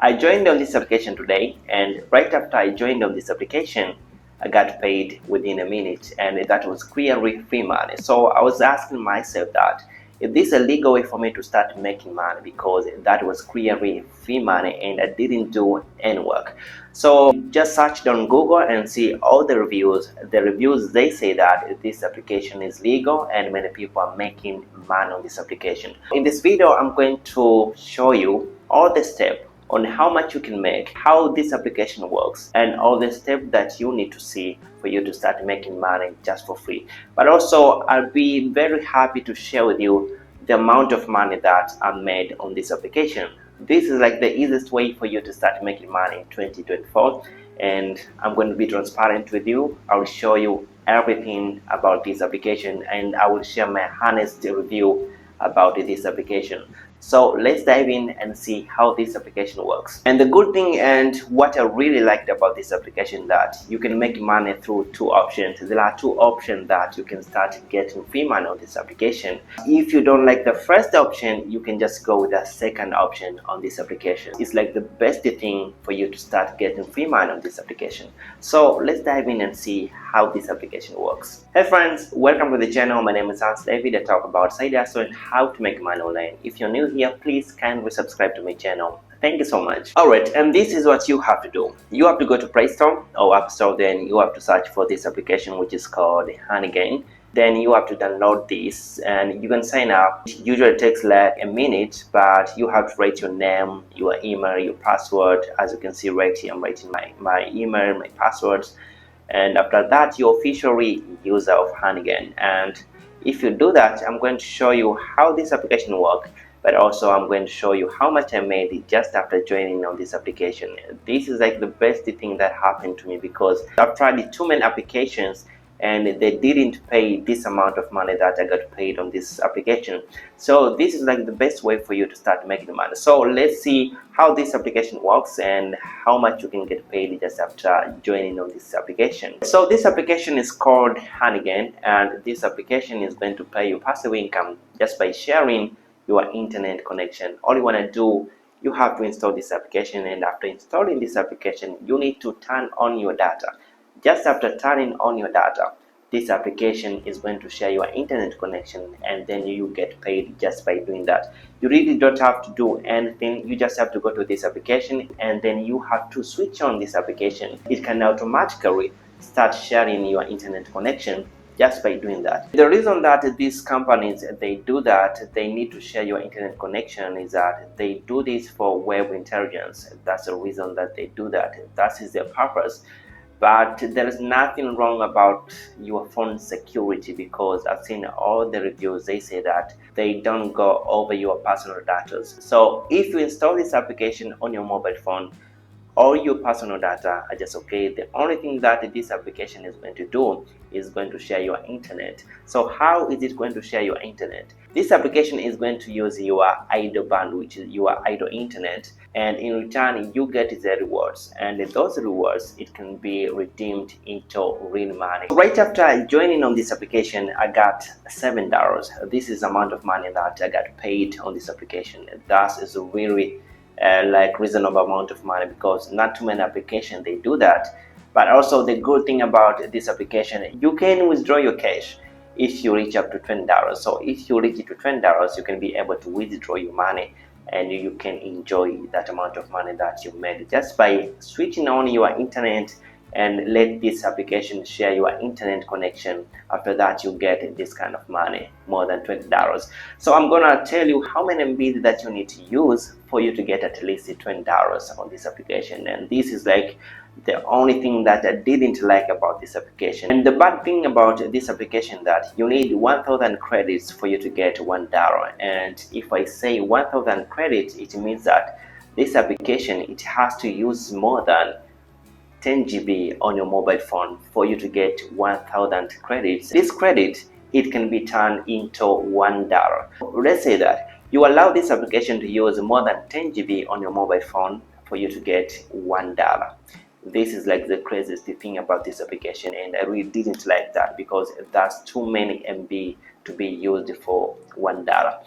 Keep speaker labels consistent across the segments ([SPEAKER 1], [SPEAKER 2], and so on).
[SPEAKER 1] I joined on this application today, and right after I joined on this application, I got paid within a minute, and that was clearly free money. So I was asking myself that is this a legal way for me to start making money, because that was clearly free money and I didn't do any work. So just searched on Google and see all the reviews. The reviews, they say that this application is legal and many people are making money on this application. In this video, I'm going to show you all the steps on how much you can make, how this application works, and all the steps that you need to see for you to start making money just for free. But also, I'll be very happy to share with you the amount of money that I made on this application. This is like the easiest way for you to start making money in 2024, and I'm going to be transparent with you. I will show you everything about this application, and I will share my honest review about this application. So let's dive in and see how this application works. And the good thing and what I really liked about this application, that you can make money through two options. There are two options that you can start getting free money on this application. If you don't like the first option, you can just go with the second option on this application. It's like the best thing for you to start getting free money on this application. So let's dive in and see how this application works. Hey friends, welcome to the channel. My name is Hans David. I talk about side hustle and how to make money online. If you're new here, please kindly subscribe to my channel. Thank you so much. Alright, and this is what you have to do. You have to go to Play Store or App Store, then you have to search for this application which is called Honeygain. Then you have to download this and you can sign up. It usually takes like a minute, but you have to write your name, your email, your password. As you can see right here, I'm writing my email, my passwords. And after that, you're officially user of Honeygain. And if you do that, I'm going to show you how this application works, but also I'm going to show you how much I made just after joining on this application. This is like the best thing that happened to me, because I've tried too many applications and they didn't pay this amount of money that I got paid on this application. So this is like the best way for you to start making money. So let's see how this application works and how much you can get paid just after joining on this application. So this application is called Honeygain, and this application is going to pay you passive income just by sharing your internet connection. All you want to do, you have to install this application, and after installing this application, you need to turn on your data. Just after turning on your data, this application is going to share your internet connection, and then you get paid just by doing that. You really don't have to do anything. You just have to go to this application, and then you have to switch on this application. It can automatically start sharing your internet connection just by doing that. The reason that these companies, they do that, they need to share your internet connection, is that they do this for web intelligence. That's the reason that they do that. That is their purpose. But there is nothing wrong about your phone security, because I've seen all the reviews. They say that they don't go over your personal data. So if you install this application on your mobile phone, all your personal data are just okay. The only thing that this application is going to do is going to share your internet. So how is it going to share your internet? This application is going to use your idle band, which is your idle internet, and in return you get the rewards, and those rewards, it can be redeemed into real money. Right after joining on this application, I got $7. This is the amount of money that I got paid on this application. That is really like reasonable amount of money, because not too many applications they do that. But also the good thing about this application, you can withdraw your cash if you reach up to $20. So if you reach to $20, you can be able to withdraw your money, and you can enjoy that amount of money that you made just by switching on your internet and let this application share your internet connection. After that, you get this kind of money, more than $20. So I'm gonna tell you how many MB that you need to use for you to get at least $20 on this application. And this is like the only thing that I didn't like about this application. And the bad thing about this application, that you need 1,000 credits for you to get $1. And if I say 1,000 credits, it means that this application, it has to use more than 10 GB on your mobile phone for you to get 1,000 credits. This credit, it can be turned into $1. Let's say that you allow this application to use more than 10 GB on your mobile phone for you to get $1. This is like the craziest thing about this application, and I really didn't like that, because that's too many MB to be used for $1.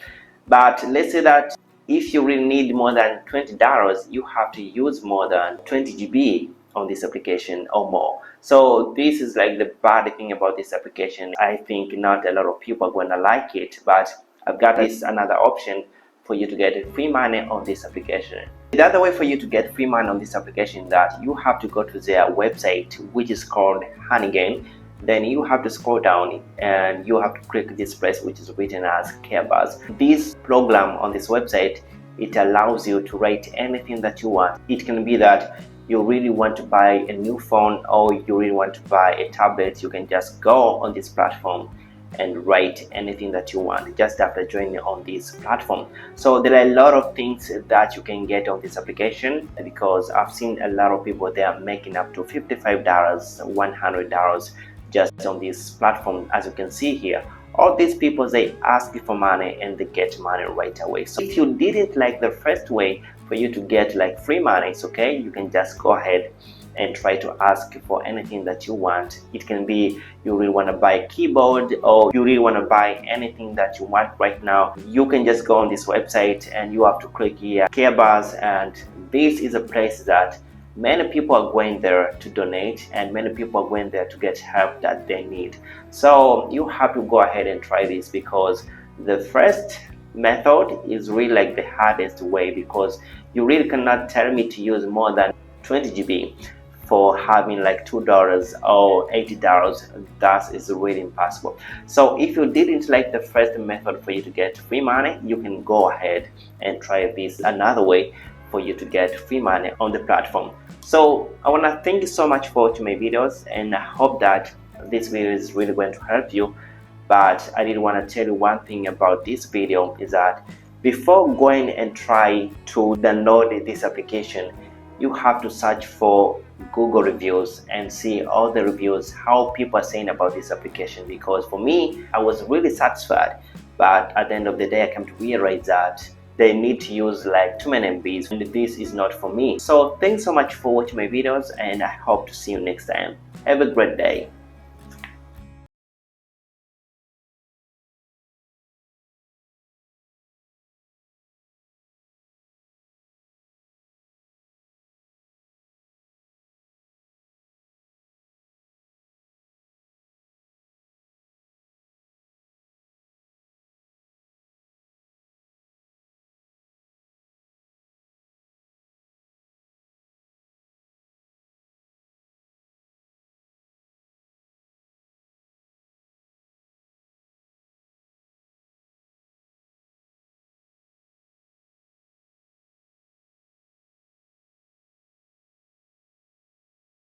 [SPEAKER 1] But let's say that if you really need more than $20, you have to use more than 20 GB on this application or more. So this is like the bad thing about this application. I think not a lot of people are going to like it, but I've got this another option for you to get free money on this application. The other way for you to get free money on this application is that you have to go to their website, which is called Honeygain. Then you have to scroll down and you have to click this place which is written as Carebuzz. This program on this website, it allows you to write anything that you want. It can be that you really want to buy a new phone or you really want to buy a tablet. You can just go on this platform and write anything that you want just after joining on this platform. So there are a lot of things that you can get on this application, because I've seen a lot of people, they are making up to $55, $100 just on this platform. As you can see here, all these people, they ask you for money and they get money right away. So if you didn't like the first way for you to get like free money, it's okay. You can just go ahead and try to ask for anything that you want. It can be you really want to buy a keyboard, or you really want to buy anything that you want right now. You can just go on this website and you have to click here Carebuzz, and this is a place that many people are going there to donate and many people are going there to get help that they need. So you have to go ahead and try this, because the first method is really like the hardest way, because you really cannot tell me to use more than 20 GB for having like $2 or $80. That is really impossible. So if you didn't like the first method for you to get free money, you can go ahead and try this another way for you to get free money on the platform. So I want to thank you so much for watching my videos, and I hope that this video is really going to help you. But I did want to tell you one thing about this video, is that before going and try to download this application, you have to search for Google reviews and see all the reviews, how people are saying about this application. Because for me, I was really satisfied, but at the end of the day, I came to realize that they need to use like too many MBs, and this is not for me. So thanks so much for watching my videos, and I hope to see you next time. Have a great day.